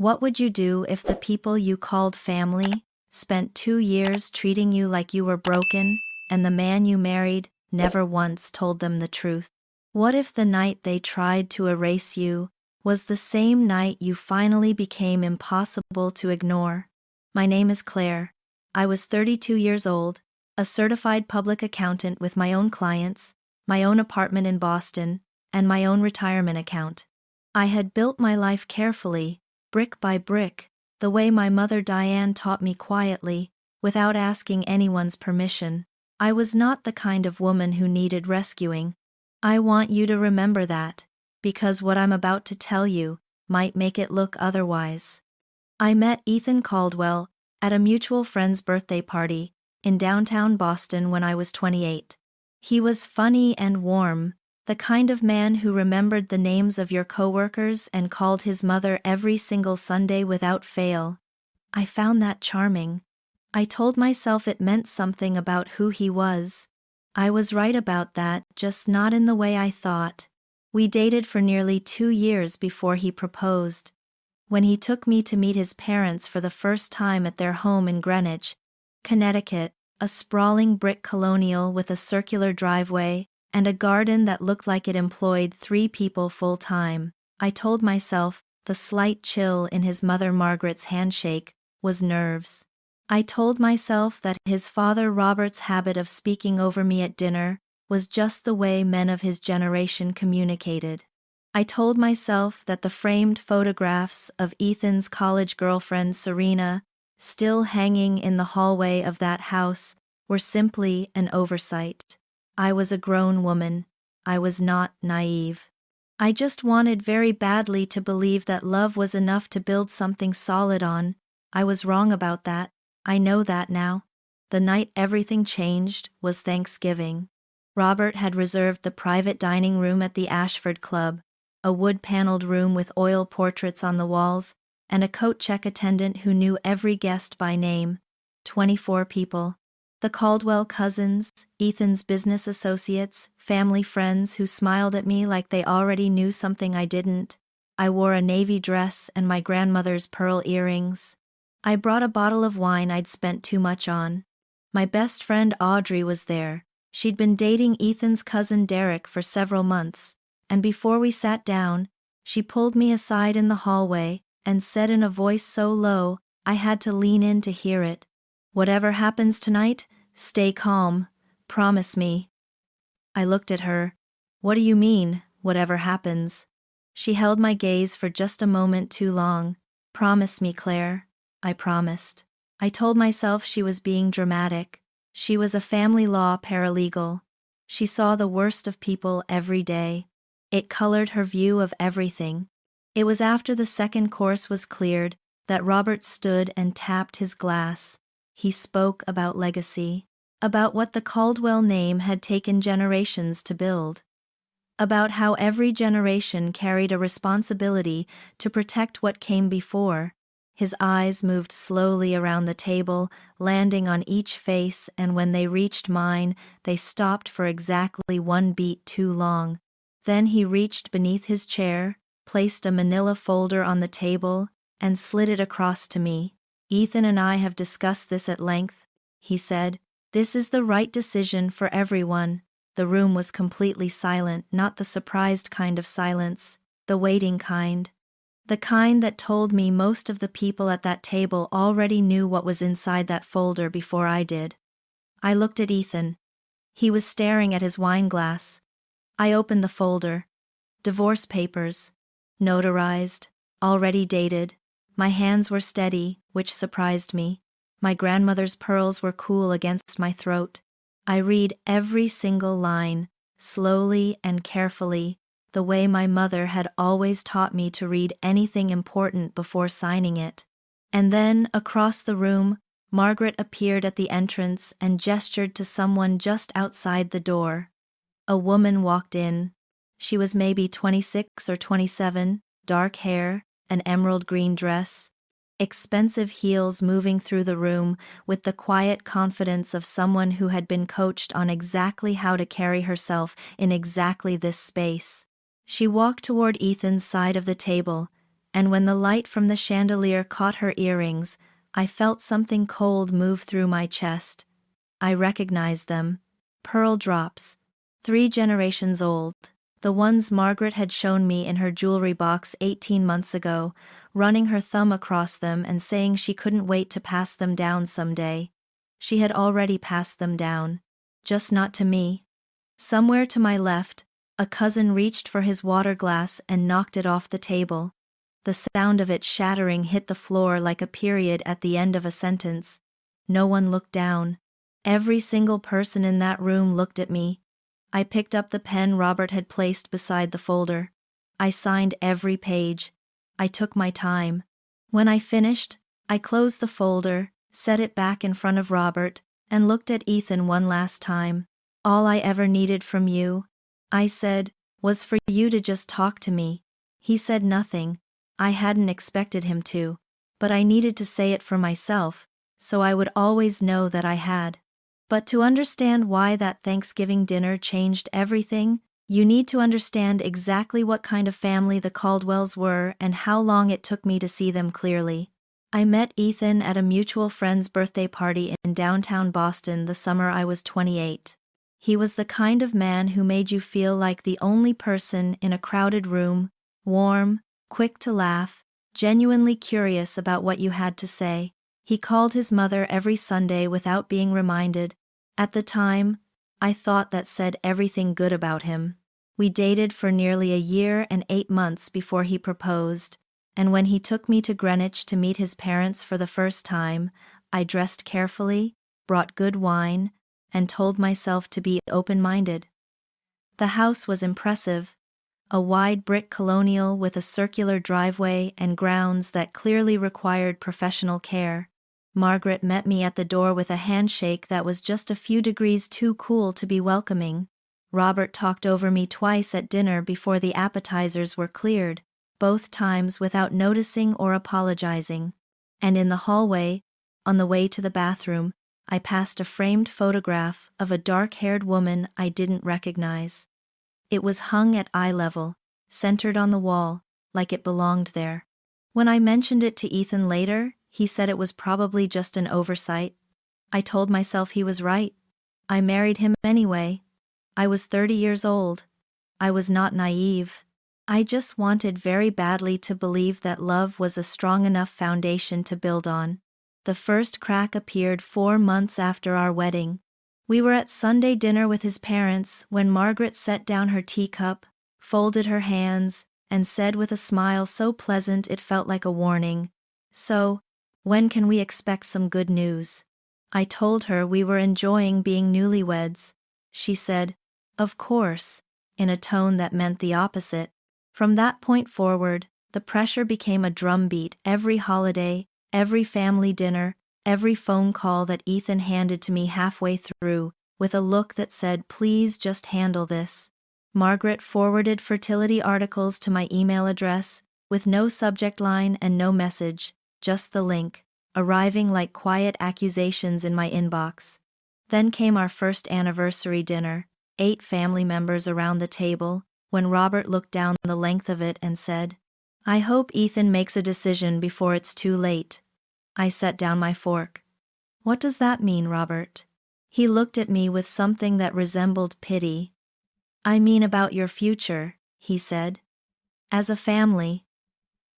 What would you do if the people you called family spent 2 years treating you like you were broken, and the man you married never once told them the truth? What if the night they tried to erase you was the same night you finally became impossible to ignore? My name is Claire. I was 32 years old, a certified public accountant with my own clients, my own apartment in Boston, and my own retirement account. I had built my life carefully, brick by brick, the way my mother Diane taught me quietly, without asking anyone's permission. I was not the kind of woman who needed rescuing. I want you to remember that, because what I'm about to tell you might make it look otherwise. I met Ethan Caldwell at a mutual friend's birthday party in downtown Boston when I was 28. He was funny and warm, the kind of man who remembered the names of your coworkers and called his mother every single Sunday without fail. I found that charming. I told myself it meant something about who he was. I was right about that, just not in the way I thought. We dated for nearly 2 years before he proposed. When he took me to meet his parents for the first time at their home in Greenwich, Connecticut, a sprawling brick colonial with a circular driveway and a garden that looked like it employed 3 people full-time, I told myself the slight chill in his mother Margaret's handshake was nerves. I told myself that his father Robert's habit of speaking over me at dinner was just the way men of his generation communicated. I told myself that the framed photographs of Ethan's college girlfriend Serena, still hanging in the hallway of that house, were simply an oversight. I was a grown woman. I was not naive. I just wanted very badly to believe that love was enough to build something solid on. I was wrong about that. I know that now. The night everything changed was Thanksgiving. Robert had reserved the private dining room at the Ashford Club, a wood-paneled room with oil portraits on the walls, and a coat check attendant who knew every guest by name. 24 people. The Caldwell cousins, Ethan's business associates, family friends who smiled at me like they already knew something I didn't. I wore a navy dress and my grandmother's pearl earrings. I brought a bottle of wine I'd spent too much on. My best friend Audrey was there. She'd been dating Ethan's cousin Derek for several months, and before we sat down, she pulled me aside in the hallway and said in a voice so low I had to lean in to hear it, "Whatever happens tonight, stay calm. Promise me." I looked at her. "What do you mean, whatever happens?" She held my gaze for just a moment too long. "Promise me, Claire." I promised. I told myself she was being dramatic. She was a family law paralegal. She saw the worst of people every day. It colored her view of everything. It was after the second course was cleared that Robert stood and tapped his glass. He spoke about legacy, about what the Caldwell name had taken generations to build, about how every generation carried a responsibility to protect what came before. His eyes moved slowly around the table, landing on each face, and when they reached mine, they stopped for exactly 1 beat too long. Then he reached beneath his chair, placed a manila folder on the table, and slid it across to me. "Ethan and I have discussed this at length," he said. "This is the right decision for everyone." The room was completely silent, not the surprised kind of silence, the waiting kind. The kind that told me most of the people at that table already knew what was inside that folder before I did. I looked at Ethan. He was staring at his wine glass. I opened the folder. Divorce papers. Notarized. Already dated. My hands were steady, which surprised me. My grandmother's pearls were cool against my throat. I read every single line, slowly and carefully, the way my mother had always taught me to read anything important before signing it. And then, across the room, Margaret appeared at the entrance and gestured to someone just outside the door. A woman walked in. She was maybe 26 or 27, dark hair, an emerald green dress, expensive heels moving through the room with the quiet confidence of someone who had been coached on exactly how to carry herself in exactly this space. She walked toward Ethan's side of the table, and when the light from the chandelier caught her earrings, I felt something cold move through my chest. I recognized them. Pearl drops. 3 generations old. The ones Margaret had shown me in her jewelry box 18 months ago, running her thumb across them and saying she couldn't wait to pass them down someday. She had already passed them down. Just not to me. Somewhere to my left, a cousin reached for his water glass and knocked it off the table. The sound of it shattering hit the floor like a period at the end of a sentence. No one looked down. Every single person in that room looked at me. I picked up the pen Robert had placed beside the folder. I signed every page. I took my time. When I finished, I closed the folder, set it back in front of Robert, and looked at Ethan one last time. All I ever needed from you, I said, was for you to just talk to me. He said nothing. I hadn't expected him to, but I needed to say it for myself, so I would always know that I had. But to understand why that Thanksgiving dinner changed everything, you need to understand exactly what kind of family the Caldwells were and how long it took me to see them clearly. I met Ethan at a mutual friend's birthday party in downtown Boston the summer I was 28. He was the kind of man who made you feel like the only person in a crowded room, warm, quick to laugh, genuinely curious about what you had to say. He called his mother every Sunday without being reminded. At the time, I thought that said everything good about him. We dated for nearly a year and 8 months before he proposed, and when he took me to Greenwich to meet his parents for the first time, I dressed carefully, brought good wine, and told myself to be open-minded. The house was impressive. A wide brick colonial with a circular driveway and grounds that clearly required professional care. Margaret met me at the door with a handshake that was just a few degrees too cool to be welcoming. Robert talked over me twice at dinner before the appetizers were cleared, both times without noticing or apologizing. And in the hallway, on the way to the bathroom, I passed a framed photograph of a dark-haired woman I didn't recognize. It was hung at eye level, centered on the wall, like it belonged there. When I mentioned it to Ethan later, he said it was probably just an oversight. I told myself he was right. I married him anyway. I was 30 years old. I was not naive. I just wanted very badly to believe that love was a strong enough foundation to build on. The first crack appeared 4 months after our wedding. We were at Sunday dinner with his parents when Margaret set down her teacup, folded her hands, and said with a smile so pleasant it felt like a warning, "So, when can we expect some good news?" I told her we were enjoying being newlyweds. She said, "Of course," in a tone that meant the opposite. From that point forward, the pressure became a drumbeat every holiday, every family dinner, every phone call that Ethan handed to me halfway through, with a look that said, "Please just handle this." Margaret forwarded fertility articles to my email address, with no subject line and no message, just the link, arriving like quiet accusations in my inbox. Then came our first anniversary dinner, 8 family members around the table, when Robert looked down the length of it and said, "I hope Ethan makes a decision before it's too late." I set down my fork. "What does that mean, Robert?" He looked at me with something that resembled pity. "I mean about your future," he said. "As a family."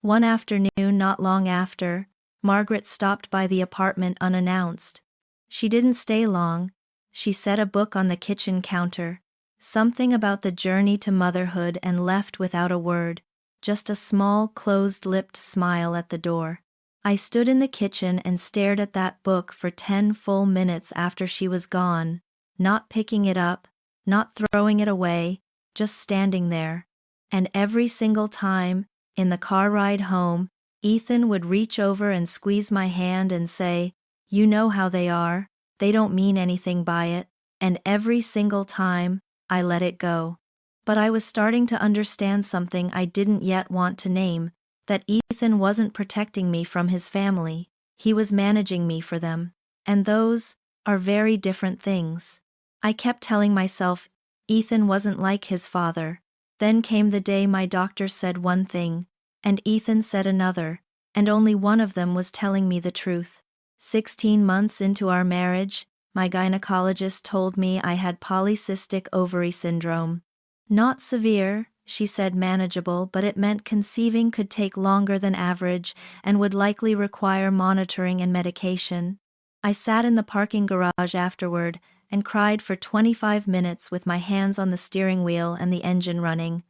One afternoon not long after, Margaret stopped by the apartment unannounced. She didn't stay long. She set a book on the kitchen counter, something about the journey to motherhood, and left without a word, just a small closed-lipped smile at the door. I stood in the kitchen and stared at that book for 10 full minutes after she was gone, not picking it up, not throwing it away, just standing there. And every single time, in the car ride home, Ethan would reach over and squeeze my hand and say, "You know how they are, they don't mean anything by it," and every single time, I let it go. But I was starting to understand something I didn't yet want to name, that Ethan wasn't protecting me from his family, he was managing me for them. And those are very different things. I kept telling myself, Ethan wasn't like his father. Then came the day my doctor said one thing, And Ethan said another, and only one of them was telling me the truth. 16 months into our marriage, my gynecologist told me I had polycystic ovary syndrome. Not severe, she said, manageable, but it meant conceiving could take longer than average and would likely require monitoring and medication. I sat in the parking garage afterward and cried for 25 minutes with my hands on the steering wheel and the engine running.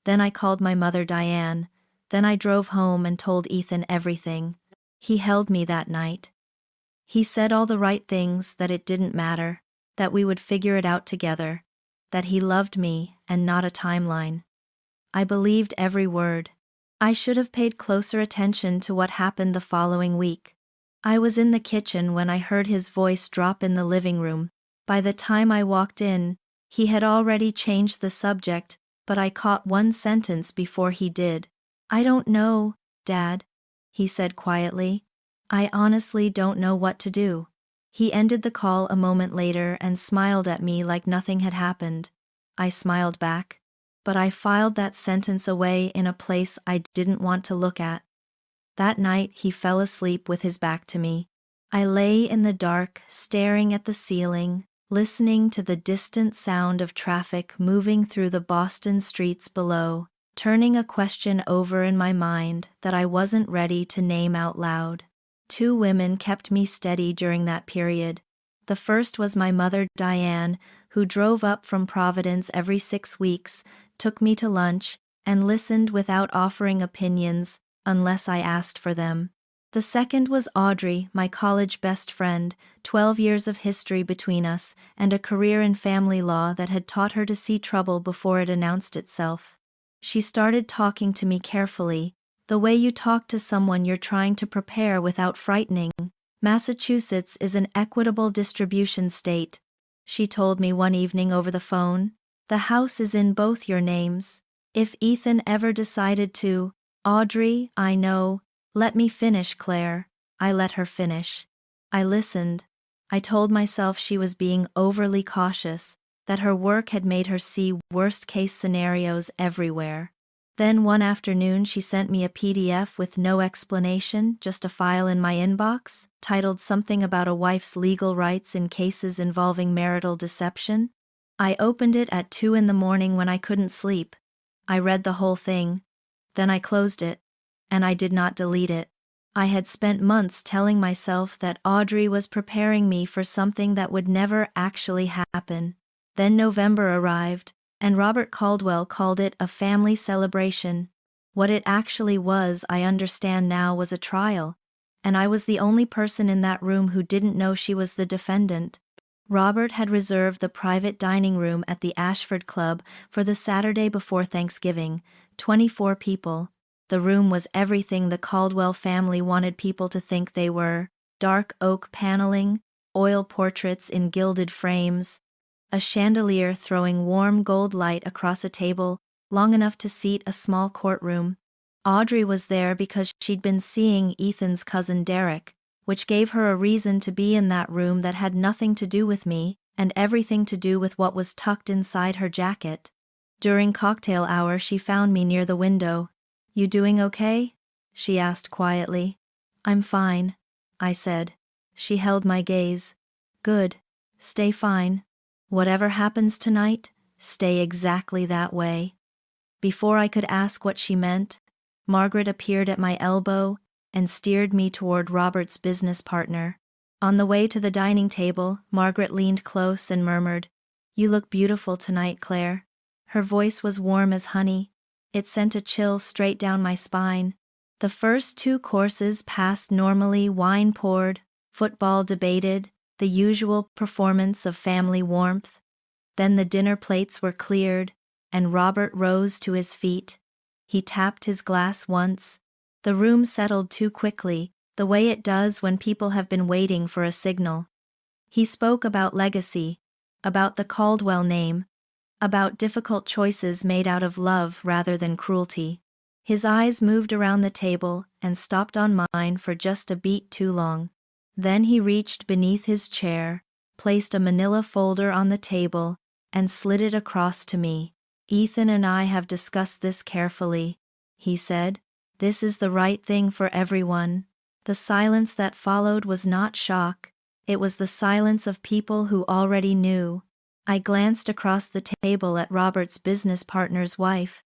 Then I called my mother Diane. Then I drove home and told Ethan everything. He held me that night. He said all the right things, that it didn't matter, that we would figure it out together, that he loved me and not a timeline. I believed every word. I should have paid closer attention to what happened the following week. I was in the kitchen when I heard his voice drop in the living room. By the time I walked in, he had already changed the subject, but I caught one sentence before he did. "I don't know, Dad," he said quietly. "I honestly don't know what to do." He ended the call a moment later and smiled at me like nothing had happened. I smiled back, but I filed that sentence away in a place I didn't want to look at. That night he fell asleep with his back to me. I lay in the dark, staring at the ceiling, listening to the distant sound of traffic moving through the Boston streets below, turning a question over in my mind that I wasn't ready to name out loud. 2 women kept me steady during that period. The first was my mother Diane, who drove up from Providence every 6 weeks, took me to lunch, and listened without offering opinions unless I asked for them. The second was Audrey, my college best friend, 12 years of history between us, and a career in family law that had taught her to see trouble before it announced itself. She started talking to me carefully, the way you talk to someone you're trying to prepare without frightening. "Massachusetts is an equitable distribution state," she told me one evening over the phone. "The house is in both your names. If Ethan ever decided to—" "Audrey, I know. Let me finish, Claire." I let her finish. I listened. I told myself she was being overly cautious, that her work had made her see worst-case scenarios everywhere. Then one afternoon she sent me a PDF with no explanation, just a file in my inbox, titled something about a wife's legal rights in cases involving marital deception. I opened it at 2 in the morning when I couldn't sleep. I read the whole thing. Then I closed it. And I did not delete it. I had spent months telling myself that Audrey was preparing me for something that would never actually happen. Then November arrived, and Robert Caldwell called it a family celebration. What it actually was, I understand now, was a trial, and I was the only person in that room who didn't know she was the defendant. Robert had reserved the private dining room at the Ashford Club for the Saturday before Thanksgiving, 24 people. The room was everything the Caldwell family wanted people to think they were: dark oak paneling, oil portraits in gilded frames, a chandelier throwing warm gold light across a table long enough to seat a small courtroom. Audrey was there because she'd been seeing Ethan's cousin Derek, which gave her a reason to be in that room that had nothing to do with me and everything to do with what was tucked inside her jacket. During cocktail hour she found me near the window. "You doing okay?" she asked quietly. "I'm fine," I said. She held my gaze. "Good. Stay fine. Whatever happens tonight, stay exactly that way." Before I could ask what she meant, Margaret appeared at my elbow and steered me toward Robert's business partner. On the way to the dining table, Margaret leaned close and murmured, "You look beautiful tonight, Claire." Her voice was warm as honey. It sent a chill straight down my spine. The first 2 courses passed normally, wine poured, football debated, the usual performance of family warmth. Then the dinner plates were cleared, and Robert rose to his feet. He tapped his glass once. The room settled too quickly, the way it does when people have been waiting for a signal. He spoke about legacy, about the Caldwell name, about difficult choices made out of love rather than cruelty. His eyes moved around the table and stopped on mine for just a beat too long. Then he reached beneath his chair, placed a manila folder on the table, and slid it across to me. "Ethan and I have discussed this carefully," he said. This is the right thing for everyone. The silence that followed was not shock. It was the silence of people who already knew. I glanced across the table at Robert's business partner's wife.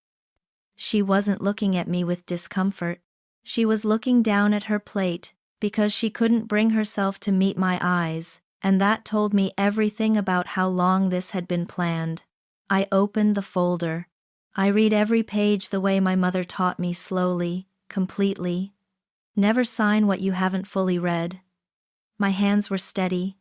She wasn't looking at me with discomfort. She was looking down at her plate, because she couldn't bring herself to meet my eyes, and that told me everything about how long this had been planned. I opened the folder. I read every page the way my mother taught me, slowly, completely. Never sign what you haven't fully read. My hands were steady.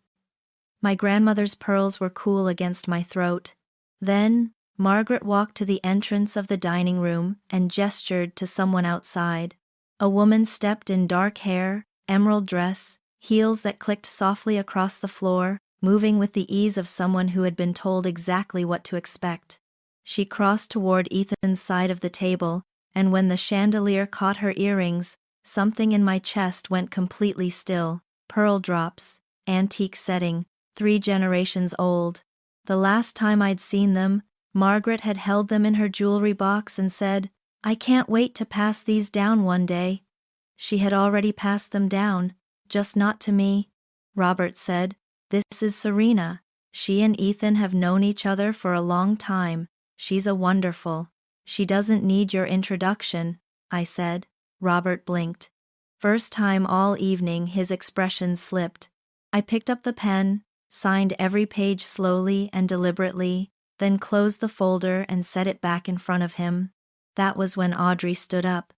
My grandmother's pearls were cool against my throat. Then, Margaret walked to the entrance of the dining room and gestured to someone outside. A woman stepped in dark hair, emerald dress, heels that clicked softly across the floor, moving with the ease of someone who had been told exactly what to expect. She crossed toward Ethan's side of the table, and when the chandelier caught her earrings, something in my chest went completely still. Pearl drops, antique setting, 3 generations old. The last time I'd seen them, Margaret had held them in her jewelry box and said, "I can't wait to pass these down one day." She had already passed them down, just not to me. Robert said, "This is Serena. She and Ethan have known each other for a long time. She's a wonderful. She doesn't need your introduction," I said. Robert blinked. First time all evening his expression slipped. I picked up the pen, signed every page slowly and deliberately, then closed the folder and set it back in front of him. That was when Audrey stood up.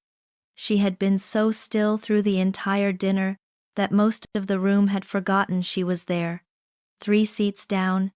She had been so still through the entire dinner that most of the room had forgotten she was there. 3 seats down,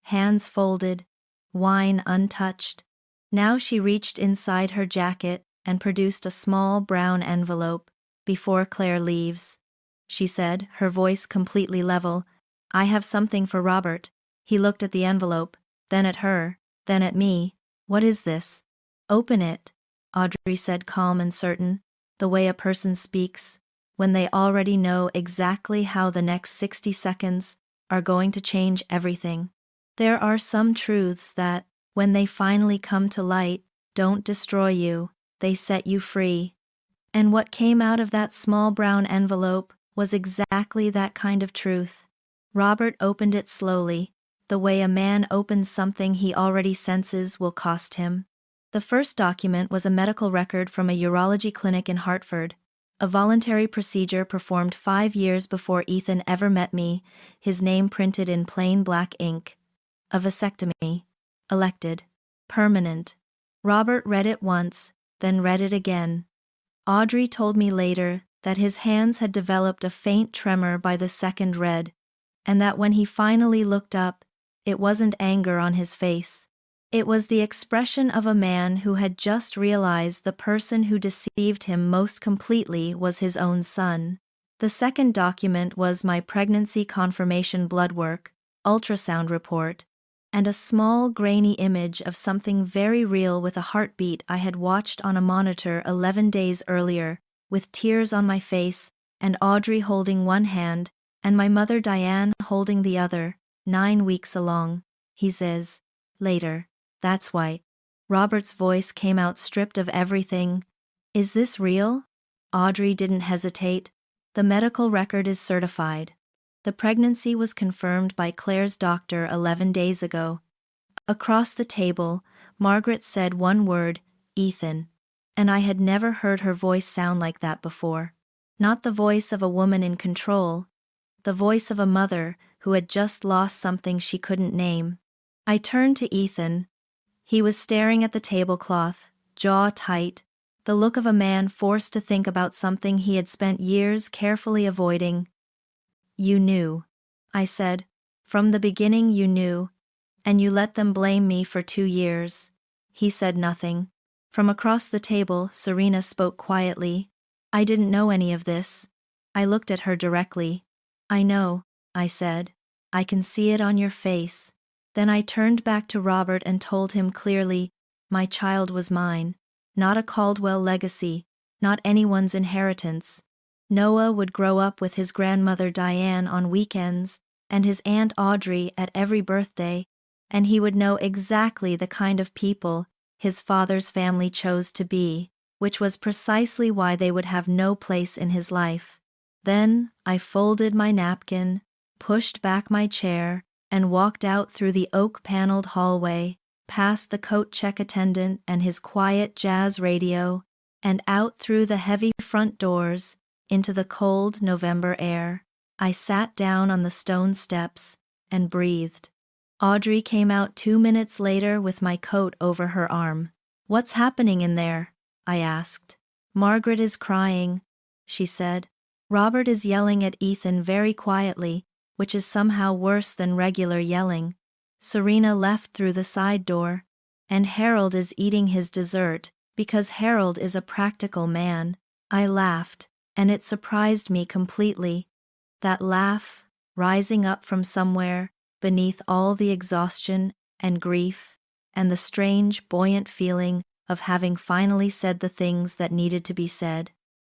hands folded, wine untouched. Now she reached inside her jacket and produced a small brown envelope. "Before Claire leaves," she said, her voice completely level, "I have something for Robert." He looked at the envelope, then at her, then at me. "What is this?" "Open it," Audrey said, calm and certain, the way a person speaks when they already know exactly how the next 60 seconds are going to change everything. There are some truths that, when they finally come to light, don't destroy you, they set you free. And what came out of that small brown envelope was exactly that kind of truth. Robert opened it slowly, the way a man opens something he already senses will cost him. The first document was a medical record from a urology clinic in Hartford, a voluntary procedure performed 5 years before Ethan ever met me, his name printed in plain black ink. A vasectomy. Elected. Permanent. Robert read it once, then read it again. Audrey told me later that his hands had developed a faint tremor by the second read, and that when he finally looked up, it wasn't anger on his face. It was the expression of a man who had just realized the person who deceived him most completely was his own son. The second document was my pregnancy confirmation blood work, ultrasound report, and a small grainy image of something very real with a heartbeat I had watched on a monitor 11 days earlier, with tears on my face, and Audrey holding one hand, and my mother Diane holding the other, 9 weeks along. He says, later, "That's why." Robert's voice came out stripped of everything. "Is this real?" Audrey didn't hesitate. "The medical record is certified. The pregnancy was confirmed by Claire's doctor 11 days ago." Across the table, Margaret said one word, "Ethan." And I had never heard her voice sound like that before. Not the voice of a woman in control. The voice of a mother who had just lost something she couldn't name. I turned to Ethan. He was staring at the tablecloth, jaw tight, the look of a man forced to think about something he had spent years carefully avoiding. "You knew," I said. "From the beginning you knew, and you let them blame me for 2 years." He said nothing. From across the table, Serena spoke quietly. "I didn't know any of this." I looked at her directly. "I know," I said. "I can see it on your face." Then I turned back to Robert and told him clearly, my child was mine. Not a Caldwell legacy, not anyone's inheritance. Noah would grow up with his grandmother Diane on weekends, and his Aunt Audrey at every birthday, and he would know exactly the kind of people his father's family chose to be, which was precisely why they would have no place in his life. Then, I folded my napkin, pushed back my chair, and walked out through the oak-paneled hallway, past the coat check attendant and his quiet jazz radio, and out through the heavy front doors, into the cold November air. I sat down on the stone steps and breathed. Audrey came out 2 minutes later with my coat over her arm. "What's happening in there?" I asked. "Margaret is crying," she said. "Robert is yelling at Ethan very quietly, which is somehow worse than regular yelling. Serena left through the side door, and Harold is eating his dessert because Harold is a practical man." I laughed, and it surprised me completely. That laugh, rising up from somewhere, beneath all the exhaustion and grief, and the strange, buoyant feeling of having finally said the things that needed to be said.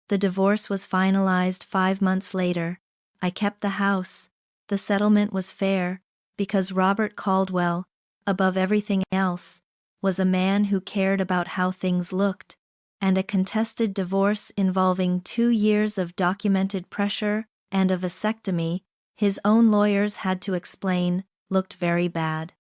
The divorce was finalized 5 months later. I kept the house. The settlement was fair, because Robert Caldwell, above everything else, was a man who cared about how things looked, and a contested divorce involving 2 years of documented pressure and a vasectomy, his own lawyers had to explain, looked very bad.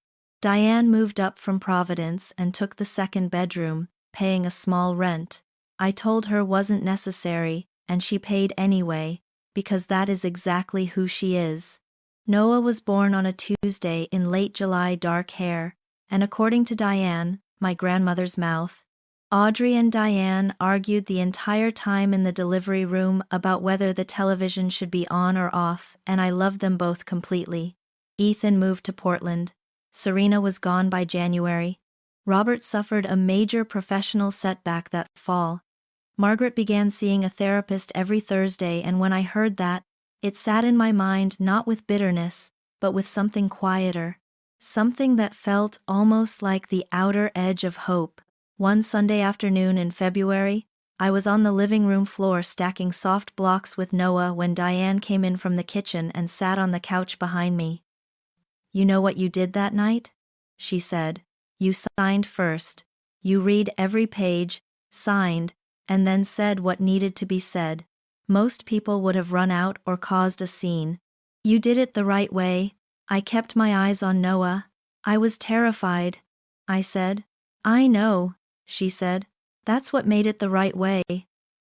Diane moved up from Providence and took the second bedroom, paying a small rent. I told her wasn't necessary, and she paid anyway, because that is exactly who she is. Noah was born on a Tuesday in late July, dark hair, and according to Diane, my grandmother's mouth. Audrey and Diane argued the entire time in the delivery room about whether the television should be on or off, and I loved them both completely. Ethan moved to Portland. Serena was gone by January. Robert suffered a major professional setback that fall. Margaret began seeing a therapist every Thursday, and when I heard that, it sat in my mind not with bitterness, but with something quieter. Something that felt almost like the outer edge of hope. One Sunday afternoon in February, I was on the living room floor stacking soft blocks with Noah when Diane came in from the kitchen and sat on the couch behind me. "You know what you did that night?" she said. "You signed first. You read every page, signed, and then said what needed to be said. Most people would have run out or caused a scene. You did it the right way." I kept my eyes on Noah. "I was terrified," I said. "I know," she said. "That's what made it the right way."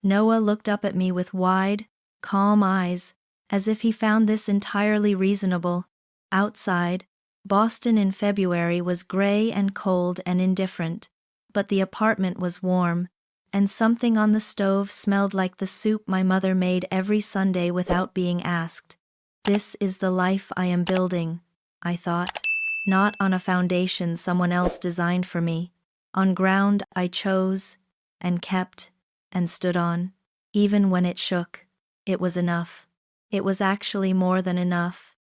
Noah looked up at me with wide, calm eyes, as if he found this entirely reasonable. Outside, Boston in February was gray and cold and indifferent, but the apartment was warm, and something on the stove smelled like the soup my mother made every Sunday without being asked. This is the life I am building, I thought, not on a foundation someone else designed for me. On ground I chose, and kept, and stood on. Even when it shook, it was enough. It was actually more than enough.